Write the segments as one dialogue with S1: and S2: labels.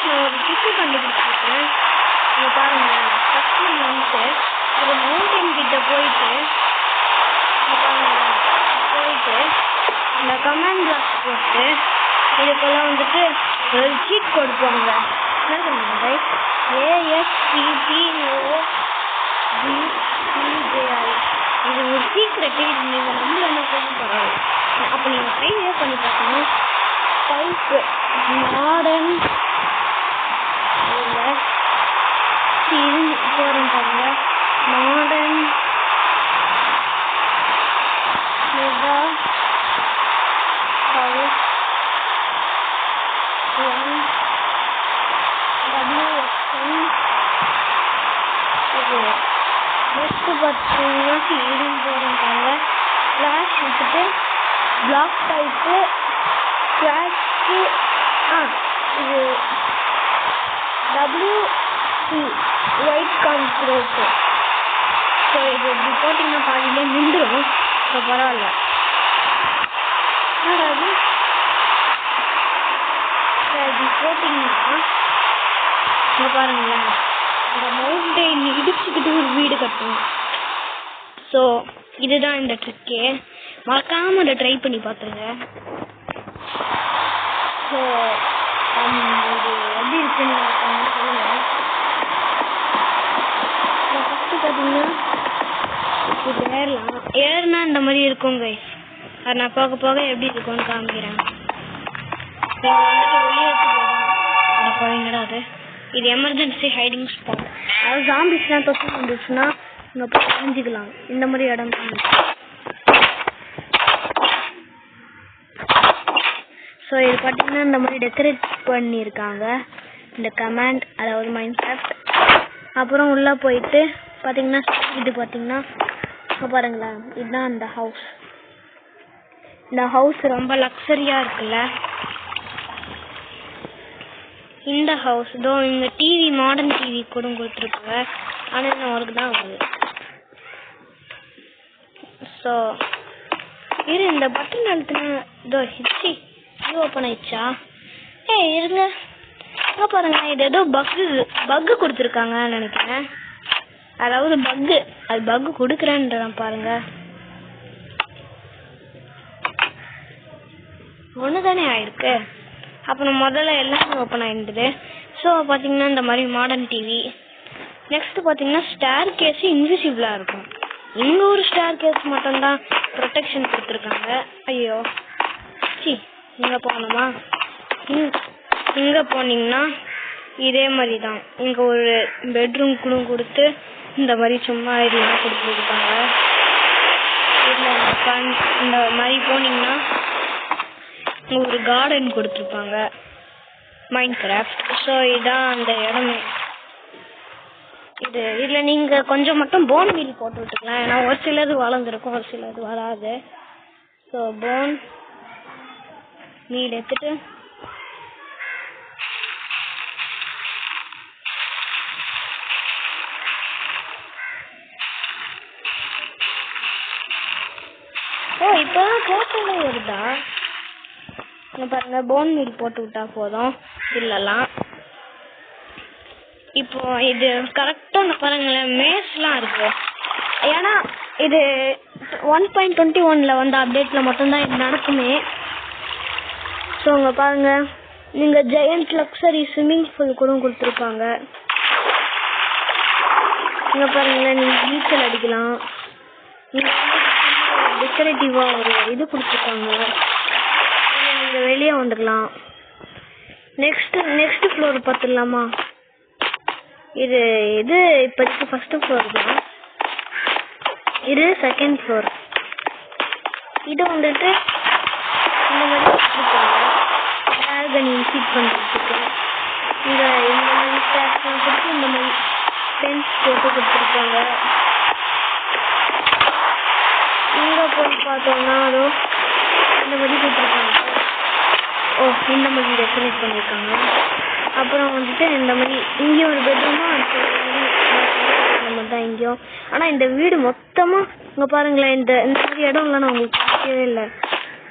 S1: நான் ஒரு டிப்பு கண்டுபிடிச்சிருக்கேன். இங்க பாருங்களேன், ஃபர்ஸ்ட் வந்துட்டு ஒரு மவுண்டன் கிட்ட போயிட்டு இங்க பாருங்களேன், போயிட்டு இந்த கமாண்ட் பாக்ஸ் போட்டு இதுக்கெல்லாம் வந்துட்டு ஒரு சீட் கொடுப்பாங்க. என்ன சொல்லுங்க, ASCPOBCJI. இது ஒரு சீக்ரெட். இது நீங்க நம்பலன்னா கூட பரவாயில்ல. அப்போ நீங்க ட்ரைவே பண்ணி பார்க்கணும். டைப் மாடர்ன் போறேன் பாருங்க, மாடர்ன் மெகா ஹவுஸ் WXN. இது நெக்ஸ்ட் பார்த்தீங்கன்னா இதுன்னு போறேன் பாருங்க, ஃபிளாஷ் விட்டுட்டு பிளாக் டைப்பு ஃபிளாஷ்க்கு இது WC ஒயிட் கான்கிரீட். ஸோ இது இப்படி போட்டிங்கன்னா பாதியிலே நின்றுடும். ஸோ பரவாயில்ல. அதாவது இப்படி போட்டிங்கன்னா இங்கே பாருங்களேன், இந்த மவுண்டைன் இடிச்சுக்கிட்டு ஒரு வீடு கட்டணும். ஸோ இதுதான் இந்த ட்ரிக்கே. மறக்காமல் அதை ட்ரை பண்ணி பார்த்துருங்க. ஸோ இது எப்படி இருக்குன்னு சொல்லுங்கள். ஃபஸ்ட்டு பார்த்தீங்கன்னா இப்போ ஏறனா இந்த மாதிரி இருக்கும் கைஸ். அது நான் போக போக எப்படி இருக்கும்னு காமிக்கிறேன். அது இது எமர்ஜென்சி ஹைடிங் ஸ்பாட். அதாவது ஜாம்பிஸ்லாம் தொட்டு வந்துச்சுன்னா இங்கே போய் தெரிஞ்சுக்கலாம். இந்த மாதிரி இடம் தான். ஸோ இது பார்த்தீங்கன்னா இந்த மாதிரி டெக்கரேட் பண்ணியிருக்காங்க இந்த கமாண்ட், அதாவது மைன்கிராஃப்ட். அப்புறம் உள்ளே போயிட்டு பார்த்தீங்கன்னா இது பார்த்தீங்கன்னா இப்போ பாருங்களேன், இதுதான் அந்த ஹவுஸ். இந்த ஹவுஸ் ரொம்ப லக்ஸரியாக இருக்குல்ல. இந்த ஹவுஸ் இதோ இங்கே டிவி, மாடர்ன் டிவி கூட கொடுத்துருக்காங்க. ஆனால் இன்னும் அவருக்கு தான் வருது. ஸோ இந்த பட்டன் அழுத்தினா இதோ ஹிச்சி இது ஓப்பன் ஆயிடுச்சா? இருங்க, இங்கே பாருங்க, இது ஏதோ பக்கு கொடுத்துருக்காங்கன்னு நினைக்கிறேன். அதாவது அது பக்கு கொடுக்குறேன்றேன் பாருங்க. ஒன்று தானே ஆயிருக்கு. அப்புறம் முதல்ல எல்லாமே ஓப்பன் ஆகிடுது. ஸோ பார்த்தீங்கன்னா இந்த மாதிரி மாடர்ன் டிவி. நெக்ஸ்ட் பார்த்தீங்கன்னா ஸ்டேர் கேஸ் இன்விசிபிளாக இருக்கும். இங்கே ஒரு ஸ்டேர் கேஸ் மட்டும்தான் ப்ரொடெக்ஷன் கொடுத்துருக்காங்க. ஐயோ இங்கே போகணுமா? இங்கே போனீங்கன்னா இதே மாதிரி தான். இங்கே ஒரு பெட்ரூம் கூட கொடுத்து இந்த மாதிரி சும்மா இதெல்லாம் கொடுத்துருக்காங்க. இதில் இந்த மாதிரி போனீங்கன்னா ஒரு கார்டன் கொடுத்துருப்பாங்க மைன்கிராஃப்ட். ஸோ இதுதான் அந்த இடமே. இதில் நீங்கள் கொஞ்சம் மட்டும் போன் மீல் போட்டு விட்டுக்கலாம். ஏன்னா ஒரு சிலது வளர்ந்துருக்கும், ஒரு சிலது வராது. ஸோ போன் மீல் எடுத்துட்டு இப்போதான் போட்டோல வருதா? பாருங்க, போன் மீல் போட்டு விட்டா போதும். இல்லலாம் இப்போ இது கரெக்டா பாருங்களேன், மேஸ்லாம் இருக்கு. ஏன்னா இது 1.21 வந்து அப்டேட்ல மட்டும்தான் இது நடக்குமே. ஸோ இங்க பாருங்க, நீங்க ஜெயண்ட் லக்ஸரி ஸ்விம்மிங் பூல் கூட கொடுத்துருப்பாங்க. இங்க பாருங்களேன், நீங்க நீச்சல் அடிக்கலாம். டெக்கரேட்டிவா ஒரு இது கொடுத்துருக்காங்க. நீங்க வெளியே வந்துக்கலாம். நெக்ஸ்ட் ஃப்ளோர் பார்த்துடலாமா? இது இப்போதைக்கு ஃபர்ஸ்ட் ஃப்ளோர் தான். இது செகண்ட் ஃப்ளோர். இது வந்துட்டு இந்த மாதிரி கொடுத்துருக்காங்க. டிராகன் இன்சீட் பண்ணுறதுக்கு இந்த மாதிரி ஸ்டாக்ஸ்லாம் கொடுத்து இந்த மாதிரி ஃபென்ஸ் போட்டு கொடுத்துருக்காங்க. இங்கே போய் பார்த்தோம்னா அதுவும் இந்த மாதிரி கொடுத்துருக்காங்க. இந்த மாதிரி டெக்கரேட் பண்ணியிருக்காங்க. அப்புறம் வந்துட்டு இந்த மாதிரி இங்கேயும் ஒரு பெட்ரூமா தான் இங்கேயும். ஆனால் இந்த வீடு மொத்தமாக இங்கே பாருங்களேன், இந்த மாதிரி இடம்லாம் நான் உங்களுக்கு பார்க்கவே இல்லை.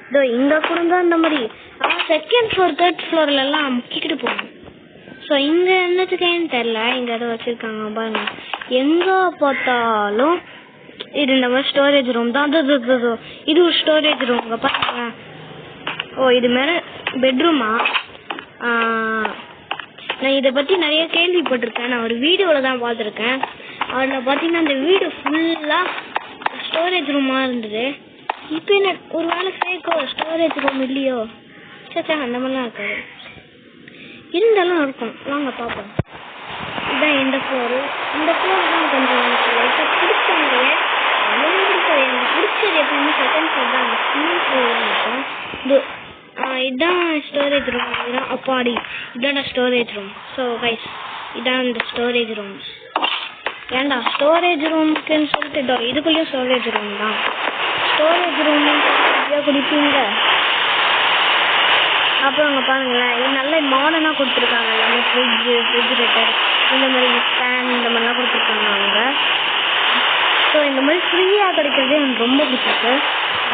S1: இதோ இங்கே கூட தான் இந்த மாதிரி. ஆனால் செகண்ட் ஃப்ளோர் தேர்ட் ஃப்ளோர்லலாம் முக்கிக்கிட்டு போகணும். ஸோ இங்கே என்னத்துக்கேன்னு தெரில, இங்கே ஏதோ வச்சுருக்காங்க பாருங்க. எங்கே பார்த்தாலும் இது இந்த மாதிரி ஸ்டோரேஜ் ரூம் தான். இது ஒரு ஸ்டோரேஜ் ரூம். இங்கே பாருங்க. ஓ, இது மேலே பெட்ரூமா? நான் இதை பற்றி நிறைய கேள்விப்பட்டிருக்கேன். நான் ஒரு வீடியோவில் தான் பார்த்துருக்கேன். அதில் பார்த்தீங்கன்னா அந்த வீடு ஃபுல்லாக ஸ்டோரேஜ் ரூமாக இருந்தது. இப்போ என்ன ஒரு வேளை ஃபேக்கோ ஸ்டோரேஜ் ரூம் இல்லையோ? சச்சா, அந்த மாதிரிலாம் இருக்காது, இருந்தாலும் இருக்கும். வாங்க பார்ப்போம். இதுதான் இந்த ஃப்ளோரு. இந்த ஃப்ளோர் தான் கொஞ்சம் எனக்கு லைட்டாக பிடிச்சது. எனக்கு பிடிச்சது எப்பயுமே செகண்ட் ஃப்ளோர் தான். அந்த ஸ்விம்மிங் பூல் இருக்கும். இதுதான் ஸ்டோரேஜ் ரூம். இதுதான் அப்பாடி, இதுதான் ஸ்டோரேஜ் ரூம். ஸோ கைஸ், இதான் இந்த ஸ்டோரேஜ் ரூம். ஏண்டா ஸ்டோரேஜ் ரூமுக்குன்னு சொல்லிட்டு இதுக்குள்ளேயும் ஸ்டோரேஜ் ரூம் தான். ஸ்டோரேஜ் ரூம் குடிப்பீங்க. அப்புறம் அங்கே பாருங்களேன், இது நல்ல மாடர்னாக கொடுத்துருக்காங்க. எல்லாமே ஃப்ரிட்ஜு, ரெஃப்ரிஜிரேட்டர், இந்த மாதிரி ஃபேன், இந்த மாதிரிலாம் கொடுத்துருக்காங்க அவங்க. ஸோ இந்த மாதிரி ஃப்ரீயாக கிடைக்கிறதே எனக்கு ரொம்ப பிடிச்சிருக்கு.